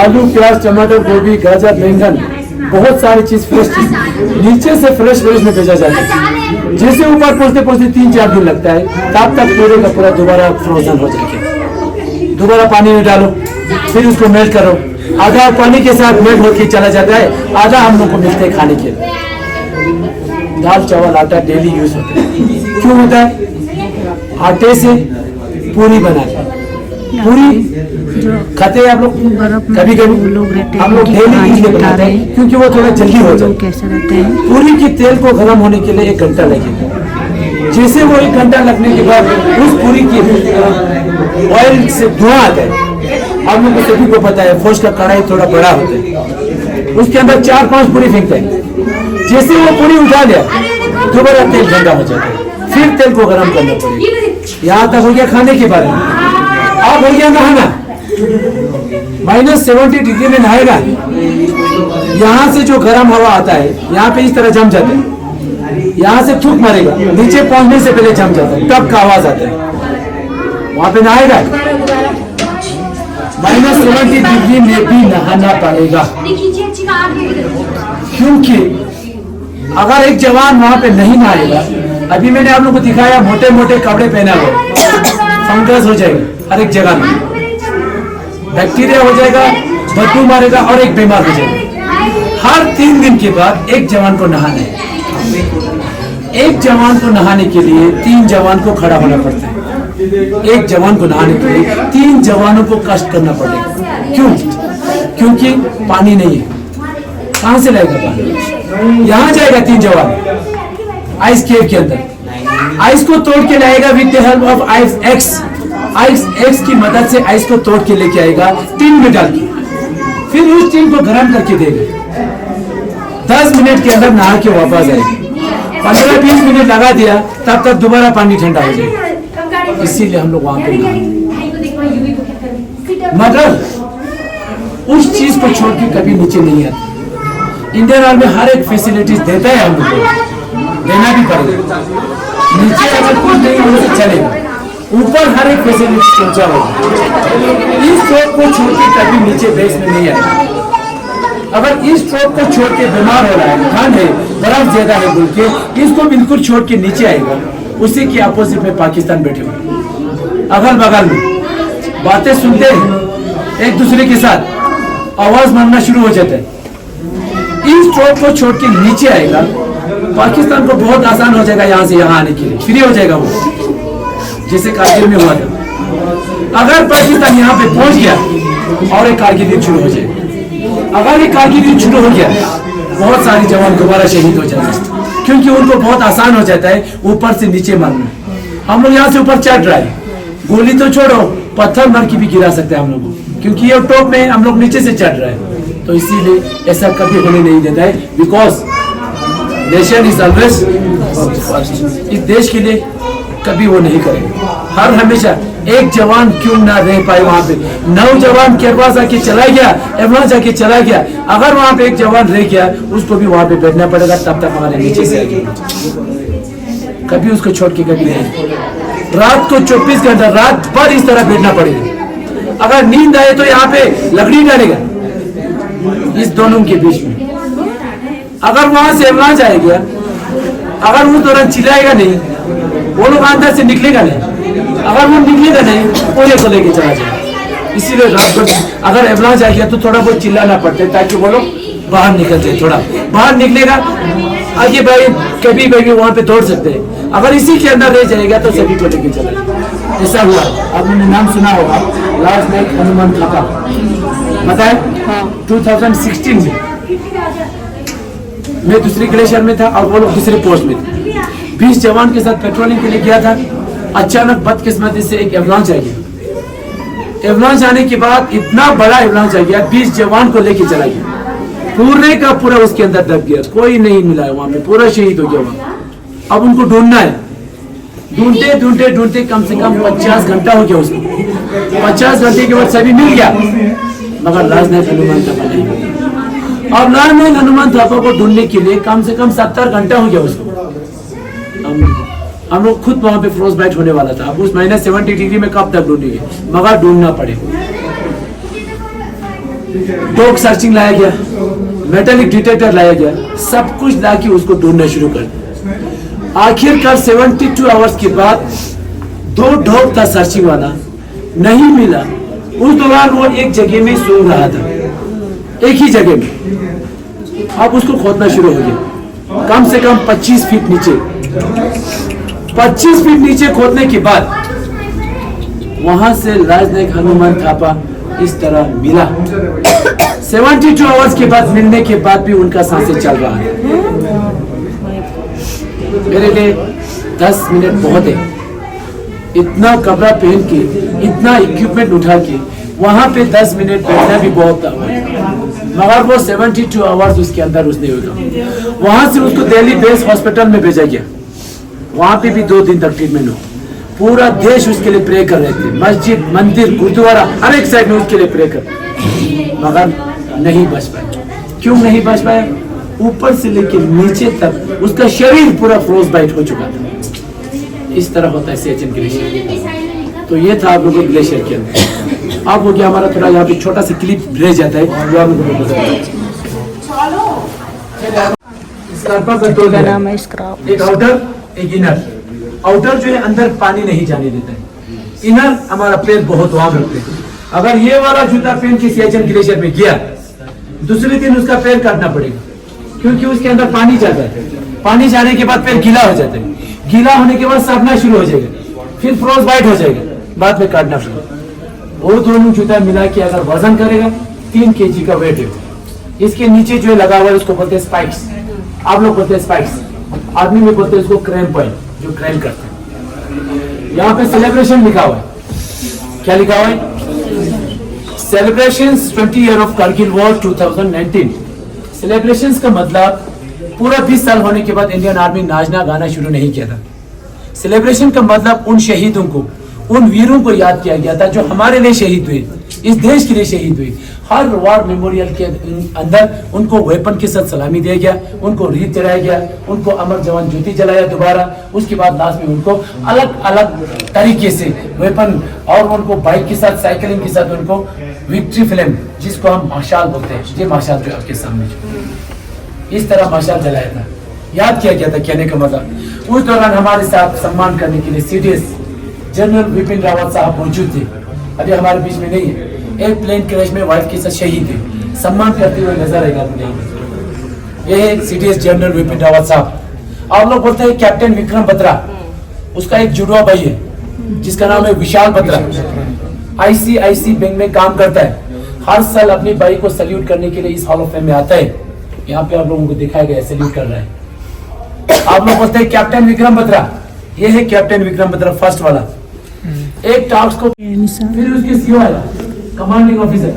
आलू, प्याज, टमाटर, गोभी, गाजर, बैंगन, बहुत सारी चीज फ्रेश चीज नीचे से फ्रेश में भेजा जाता है। जैसे ऊपर पहुंचते पहुंचते 3-4 दिन लगता है, तब तक पूरे का पूरा दोबारा फ्रोजन हो जाएगा। दोबारा पानी में डालो, फिर उसको मेल्ट करो। आधा पानी के साथ मेल्ट होके चला जाता है, आधा हम लोग को मिलते है खाने के लिए। दाल, चावल, आटा डेली यूज होता है। क्यों होता है? आटे से पूरी बनाते, पूरी खाते हैं आप लोग। कभी कभी हम लोग डेली इसलिए बनाते हैं क्योंकि वो थोड़ा जल्दी हो जाए। कैसे रहते हैं? पूरी के तेल को गर्म होने के लिए 1 घंटा लगेगा। जैसे वो 1 घंटा लगने के बाद उस पूरी की ऑयल से धुआं आता है। आप लोग को सभी को पता है फौज का कढ़ाई थोड़ा बड़ा होता है, उसके अंदर 4-5 पूरी फेंकते हैं। जैसे वो पूरी उठा लिया, दोबारा तेल ठंडा हो जाता है, फिर तेल को गर्म करना पड़ेगा। यहाँ तक हो गया खाने के बारे में। अब हो गया नहाना। -70 डिग्री में नहाएगा, यहाँ से जो गर्म हवा आता है यहाँ पे इस तरह जम जाता है। यहाँ से थूक मारेगा, नीचे पहुंचने से पहले जम जाता है, तब का आवाज आता है। वहां पे नहाएगा, -70 डिग्री में भी नहाना पड़ेगा। क्योंकि अगर एक जवान वहां पे नहीं नहाएगा, अभी मैंने आप लोगों को दिखाया मोटे मोटे कपड़े पहना हुआ, फंगस हो जाएगा हर एक जगह में, बैक्टीरिया हो जाएगा, बदबू मारेगा और एक बीमार हो जाएगा। हर 3 दिन के बाद एक जवान को नहाना है। एक जवान को नहाने के लिए 3 जवान को खड़ा होना पड़ता है। एक जवान को नहाने के लिए 3 जवानों को कष्ट करना पड़ेगा। क्यों? क्योंकि पानी नहीं है। कहां से लाएगा पानी? यहाँ जाएगा 3 जवान आइस केव के अंदर, आइस को तोड़ के लाएगा with the help of ice axe की मदद से आइस को तोड़ के लेके आएगा टीन में डाल के, फिर उस टीन को गर्म करके देगा। 10 मिनट के अंदर नहा के वापस आएगा। 15-20 मिनट लगा दिया, तब तक दोबारा पानी ठंडा हो जाएगा। इसीलिए हम लोग वहां पे मगर उस चीज को छोड़ के कभी नीचे नहीं आते। इंडियन आर्मी हर एक फैसिलिटीज देता है, हम लोग को देना भी पड़ेगा। नीचे अगर कुछ नहीं हो तो चलेगा, ऊपर हर एक फैसिलिटी पहुंचा होगा। इस स्ट्रोक को छोड़ के कभी नीचे बेस में नहीं आएगा। अगर इस स्ट्रोक को छोड़ के बीमार हो रहा है, ठंड है, बर्फ ज्यादा है बोल के इसको बिल्कुल छोड़ के नीचे आएगा, उसी के अपोजिट में पाकिस्तान बैठे हुए अगल बगल में बातें सुनते हैं, एक दूसरे के साथ आवाज मारना शुरू हो जाता है। इस स्ट्रोक को छोड़ के नीचे आएगा, पाकिस्तान को बहुत आसान हो जाएगा यहाँ से यहाँ आने के लिए, फ्री हो जाएगा वो, जैसे कारगिल में हुआ था। अगर पाकिस्तान यहाँ पे पहुंच गया और एक कारगिल युद्ध शुरू हो जाएगा। अगर एक कारगिल युद्ध शुरू हो गया, बहुत सारे जवान दोबारा शहीद हो जाएंगे, क्योंकि उनको बहुत आसान हो जाता है ऊपर से नीचे मारना। हम लोग यहाँ से ऊपर चढ़ रहा है, गोली तो छोड़ो, पत्थर मार के भी गिरा सकते हैं हम लोग को, क्योंकि ये टॉप में हम लोग नीचे से चढ़ रहे हैं। तो इसीलिए ऐसा कभी होने नहीं देता है, because nation is always first. इस देश के लिए कभी वो नहीं करेंगे। हर हमेशा एक जवान क्यों ना रह पाए वहां पे, 9 जवान केरवा जाके चला गया, एवं जाके चला गया, अगर वहां पे एक जवान रह गया उसको भी वहां पे बैठना पड़ेगा, तब तक हमारे नीचे से आएगा। कभी उसको छोड़ के कभी नहीं। रात को 24 घंटा रात भर इस तरह बैठना पड़ेगा। अगर नींद आए तो यहाँ पे लकड़ी डालेगा इस दोनों के बीच में। अगर वहां से एवं जाएगा, अगर वो दौरान चिल्लाएगा नहीं, वो लोग अंदर से निकलेगा नहीं। अगर वो निकलेगा नहीं, कोने को लेके चला जाएगा। इसीलिए रात भर अगर एवलांच आ गया तो थोड़ा बहुत चिल्लाना पड़ता है, ताकि वो लोग बाहर निकल जाए। थोड़ा बाहर निकलेगा, आगे भाई कभी भी वहां पे दौड़ सकते हैं। अगर इसी के अंदर रह जाएगा तो सभी को लेके चला जाएगा। ऐसा हुआ, आपने नाम सुना होगा लास्ट नाइट हनुमान थापा, बताए 2016 में मैं दूसरी ग्लेशियर में था और वो लोग दूसरे पोस्ट में थे। 20 जवान के साथ पेट्रोलिंग के लिए गया था। अचानक बदकिस्मती से एक एवलांच आ गया। एवलांच आने के बाद इतना बड़ा एवलांच आ गया, 20 जवान को लेके चला गया, पूरे का पूरा उसके अंदर दब गया, कोई नहीं मिला है वहां पे, पूरा शहीद हो गया वहां। अब उनको ढूंढना है, ढूंढते ढूंढते ढूंढते कम से कम 50 घंटा हो गया उसको। 50 घंटे के बाद सभी मिल गया, मगर राजनायक हनुमान थापा नहीं मिला। और राजनायक हनुमान थापा को ढूंढने के लिए कम से कम 70 घंटा हो गया उसको। हम लोग खुद वहां पे फ्रोज बाइट होने वाला था। अब उस -70 डिग्री में कब तक ढूंढेंगे, मगर ढूंढना पड़ेगा। डॉग सर्चिंग लाया गया, मेटालिक डिटेक्टर लाया गया, सब कुछ लाके उसको ढूंढना शुरू कर दिया। आखिरकार 72 आवर्स के बाद 2 डॉग था सर्चिंग वाला, नहीं मिला। उस दौरान वो एक जगह में सो रहा था, एक ही जगह में। अब उसको खोदना शुरू हो गया, कम से कम 25 फीट नीचे। 25 फीट नीचे खोदने के बाद वहां से राजनायक हनुमान थापा इस तरह मिला। 72 आवर्स के बाद मिलने के बाद भी उनका सांसें चल रहा है। मेरे लिए 10 मिनट बहुत है। इतना कपड़ा पहन के, इतना इक्विपमेंट उठा के वहां पे 10 मिनट बैठना भी बहुत था, मगर वो 72 आवर्स उसके अंदर उसने होगा। वहां से उसको दिल्ली बेस हॉस्पिटल में भेजा गया। वहां पे भी 2 दिन तक ट्रीटमेंट हो। पूरा देश उसके लिए प्रे कर रहे थे, मस्जिद, मंदिर, गुरुद्वारा, हर एक साइड में उसके लिए प्रे कर, मगर नहीं बच पाया। क्यों नहीं बच पाया? ऊपर से लेकर नीचे तक उसका शरीर पूरा फ्रोज बाइट हो चुका था। इस तरह होता है सियाचिन ग्लेशियर। तो ये था आप लोगों को ग्लेशियर के अंदर। अब हो गया हमारा थोड़ा यहाँ पे छोटा सा क्लिप रह जाता है जो आप लोगों को एक आउटर, एक इनर। आउटर जो है अंदर पानी नहीं जाने देता है, इनर हमारा पैर बहुत वाम रखते हैं। अगर ये वाला जूता पहन के सियाचिन ग्लेशियर में गया, दूसरे दिन उसका पैर काटना पड़ेगा, क्योंकि उसके अंदर पानी जाता है। पानी जाने के बाद पैर गीला हो जाता है, गीला होने के बाद सड़ना शुरू हो जाएगा, फिर फ्रोज बाइट हो जाएगा, बाद में काटना पड़ेगा। वो दोनों जूता मिला के अगर वजन करेगा 3 kg का वेट है। इसके नीचे जो लगा हुआ है उसको बोलते हैं स्पाइक्स। आप लोग बोलते हैं स्पाइक्स, आदमी में बोलते हैं उसको क्रैम्प पॉइंट, जो क्रैम्प करते हैं। यहाँ पे सेलिब्रेशन लिखा हुआ है। क्या लिखा हुआ है? Celebrations 20 year of Kargil war 2019। Celebrations का मतलब पूरा 20 साल होने के बाद इंडियन आर्मी नाचना गाना शुरू नहीं किया था। सेलिब्रेशन का मतलब उन शहीदों को, उन वीरों को याद किया गया था जो हमारे लिए शहीद हुए, इस देश के लिए शहीद हुए। हर वॉर मेमोरियल के अंदर उनको वेपन के साथ सलामी दिया गया, उनको रीत चढ़ाया गया, उनको अमर जवान ज्योति जलाया दोबारा। उसके बाद लास्ट में उनको अलग अलग तरीके से वेपन और उनको बाइक के साथ, साइकिलिंग के साथ उनको विक्ट्री फिल्म, जिसको हम माशाल बोलते हैं, ये माशाल जो आपके सामने इस तरह माशाल जलाया था, याद किया गया था। कहने का मतलब उस दौरान हमारे साथ सम्मान करने के लिए सीडीएस जनरल विपिन रावत साहब मौजूद थे, अभी हमारे बीच में नहीं है। एक प्लेन क्रैश में वाइफ के साथ शहीद थे, सम्मान करते हुए नजर आएगा आपको। ये है सीडीएस जनरल विपिन रावत साहब। आप लोग बोलते हैं कैप्टन विक्रम बत्रा, उसका एक जुड़वा भाई है जिसका नाम है विशाल बत्रा, आईसीआईसी बैंक में काम करता है। हर साल अपनी भाई को सैल्यूट करने के लिए इस हॉल ऑफ फेम में आता है। यहाँ पे आप लोगों को दिखाया गया है, सैल्यूट कर रहा है। आप लोग बोलते हैं कैप्टन विक्रम बत्रा, ये है कैप्टन विक्रम बत्रा फर्स्ट वाला। एक टास्क को फिर उसके सीओ आया, कमांडिंग ऑफिसर।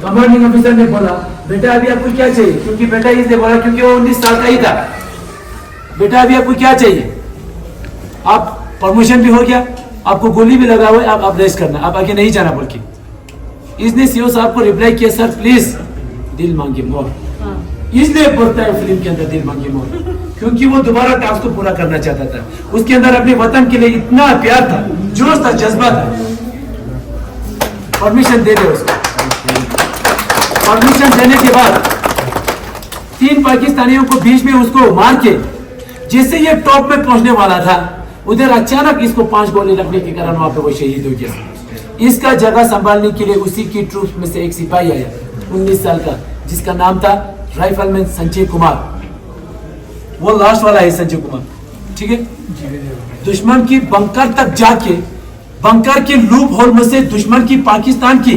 कमांडिंग ऑफिसर ने बोला बेटा अभी आपको क्या चाहिए, क्योंकि बेटा इसने बोला क्योंकि वो 19 साल का ही था। बेटा अभी आपको क्या चाहिए? आप प्रमोशन भी हो गया, आपको गोली भी लगा हुआ है, आप रेस्ट करना, आप आगे नहीं जाना बोल के। इसने सीओ साहब को रिप्लाई किया सर प्लीज दिल मांगे मोर। इसलिए बोलता है फिल्म के अंदर दिल मांगे मोर, क्योंकि वो दोबारा टास्क को पूरा करना चाहता था। उसके अंदर अपने वतन के लिए इतना प्यार था, जोश था, जज्बा था। परमिशन दे दे उसको। परमिशन देने के बाद 3 पाकिस्तानियों को बीच में उसको मार के जैसे ये टॉप में पहुंचने वाला था, उधर अचानक इसको 5 गोली लगने के कारण वहां पे वो शहीद हो गया। इसका जगह संभालने के लिए उसी की ट्रूप में से एक सिपाही आया 19 साल का, जिसका नाम था राइफलमैन संजय कुमार। वो लास्ट वाला है संजय कुमार, ठीक है। दुश्मन की बंकर तक जाके, बंकर के लूप होल में से दुश्मन की, पाकिस्तान की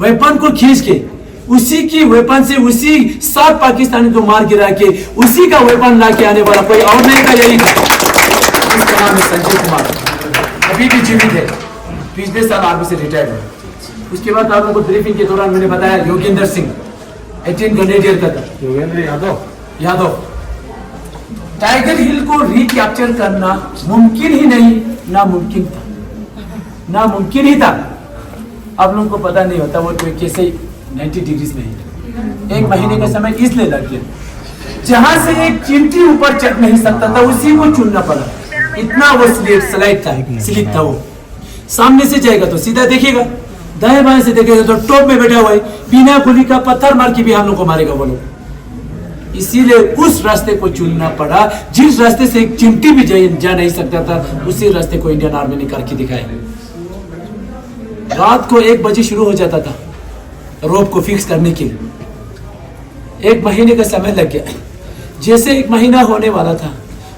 वेपन को खींच के, उसी की वेपन से उसी 7 पाकिस्तानी को मार गिरा के उसी का वेपन ला के आने वाला कोई और नहीं था, यही था। इसका नाम है संजय कुमार, अभी भी जीवित है, पिछले साल आर्मी से रिटायर्ड हुआ। उसके बाद आप लोगों को ब्रीफिंग के दौरान मैंने बताया योगेंद्र सिंह 18 ग्रेनेडियर का था, योगेंद्र यादव। टाइगर हिल को रिकैप्चर करना मुमकिन ही नहीं, नामुमकिन था, नामुमकिन ही था। आप लोगों को पता नहीं होता वो कैसे 90 डिग्री में ही 1 महीने का समय इसलिए लग गया, जहां से एक चिमटी ऊपर चढ़ नहीं सकता था उसी को चुनना पड़ा। इतना वो स्लिप था वो। सामने से जाएगा तो सीधा देखेगा, दाएं बाएं से देखेंगे तो टॉप में बैठा हुआ है, बिना गोली का पत्थर मार के भी हम लोग को मारेगा वो लोग। इसीलिए उस रास्ते को चुनना पड़ा, जिस रास्ते से एक चिमटी भी जा नहीं सकता था, उसी रास्ते को इंडियन आर्मी ने करके दिखाया। रात को 1 बजे शुरू हो जाता था रोप को फिक्स करने के लिए। 1 महीने का समय लग गया। जैसे 1 महीना होने वाला था,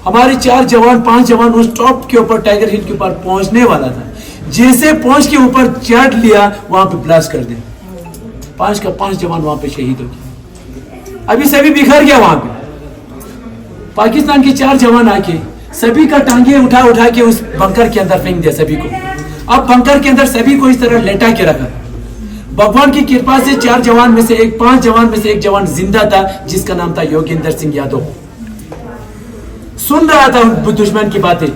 हमारे 4 जवान 5 जवान उस टॉप के ऊपर, टाइगर हिल के ऊपर पहुंचने वाला था। जैसे पहुंच के ऊपर चढ़ लिया, वहां पे ब्लास्ट कर दे, 5 का 5 जवान वहां पे शहीद हो गए। अभी सभी बिखर गया वहां पे। पाकिस्तान के 4 जवान आके सभी का टांगे उठा उठा के उस बंकर के अंदर फेंक दिया सभी को। अब बंकर के अंदर सभी को इस तरह लेटा के रखा। भगवान की कृपा से 4 जवान में से 5 जवान में से 1 जवान जिंदा था, जिसका नाम था योगेंद्र सिंह यादव। सुन रहा था दुश्मन की बातें।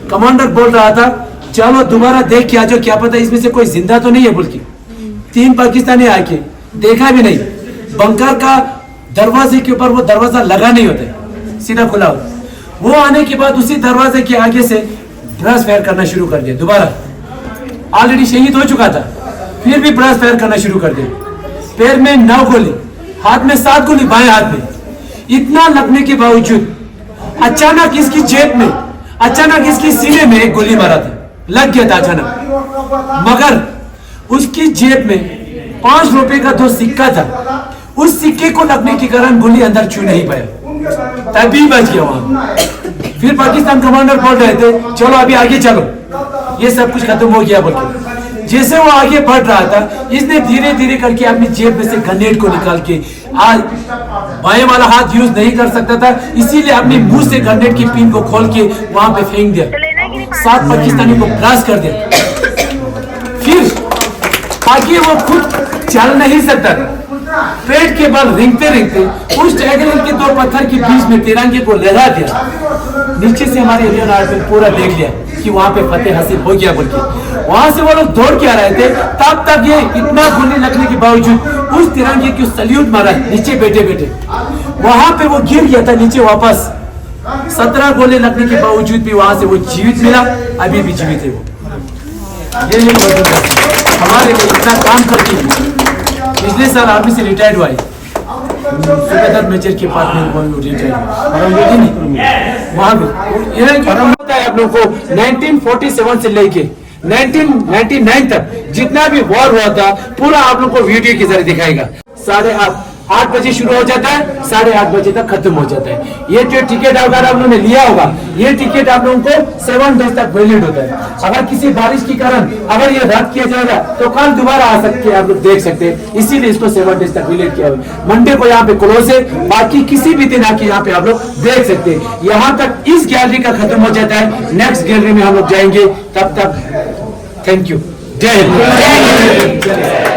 कमांडर बोल रहा था चलो दोबारा देख के आ जाओ, क्या पता इसमें से कोई जिंदा तो नहीं है बोल के। 3 पाकिस्तानी आके देखा भी नहीं, बंकर का दरवाजे के ऊपर वो दरवाजा लगा नहीं होता, सीधा खुला होता। वो आने के बाद उसी दरवाजे के आगे से ब्रश फायर करना शुरू कर दिया। दोबारा ऑलरेडी शहीद हो चुका था, फिर भी ब्रश फायर करना शुरू कर दिया। पैर में 9 गोली, हाथ में 7 गोली, बाएं हाथ में। इतना लगने के बावजूद अचानक इसकी जेब में, अचानक इसकी सीने में 1 गोली मारा था, लग गया था अचानक। मगर उसकी जेब में 5 रुपए का 2 सिक्का था, उस सिक्के को लगने के कारण गोली अंदर छू नहीं पाया, तभी बच गया वहां। फिर पाकिस्तान कमांडर बोल रहे थे चलो अभी आगे चलो, ये सब कुछ खत्म हो गया बोल के। जैसे वो आगे बढ़ रहा था, इसने धीरे धीरे करके अपनी जेब में से ग्रेनेड को निकाल के, आज बाएं वाला हाथ यूज नहीं कर सकता था, इसीलिए अपने मुंह से ग्रेनेड की पिन को खोल के वहां पे फेंक दिया। 7 पाकिस्तानी को ब्लास्ट कर दिया। फिर आगे वो खुद चल नहीं सकता था, पेट के बल रेंगते रेंगते उस टाइगर हिल के 2 पत्थर के बीच में तिरंगे को लहरा दिया। नीचे से हमारे इंडियन आर्मी पूरा देख लिया कि वहां पे फतेह हासिल हो गया बोल के। वहां से वो लोग दौड़ के आ रहे थे, तब तक ये इतना गोली लगने के बावजूद उस तिरंगे को सल्यूट मारा नीचे बैठे बैठे। वहां पे वो गिर गया था नीचे वापस। 17 गोली लगने के बावजूद भी वहां से वो जीवित मिला, अभी भी जीवित है वो। ये हमारे लिए इतना काम करके पिछले साल आर्मी से रिटायर्ड हुआ है, सूबेदार मेजर के पास में रिटायर्ड वहां भी ये होता है। आप लोग को 1947 से लेके 1999 तक जितना भी वॉर हुआ था, पूरा आप लोग को वीडियो के जरिए दिखाएगा। 8:30 बजे शुरू हो जाता है, 8:30 बजे तक खत्म हो जाता है। ये जो टिकट अगर आप लोगों ने लिया होगा, ये टिकट आप लोगों को 7 डेज तक वैलिड होता है। अगर किसी बारिश के कारण अगर ये रद्द किया जाएगा तो कल दोबारा आ सकते हैं, आप लोग देख सकते हैं। इसीलिए इसको 7 डेज तक वैलिड किया हुआ। मंडे को यहाँ पे क्लोज है, बाकी किसी भी दिन आके यहाँ पे आप लोग देख सकते हैं। यहाँ तक इस गैलरी का खत्म हो जाता है, नेक्स्ट गैलरी में हम लोग जाएंगे। तब तक थैंक यू, जय हिंद।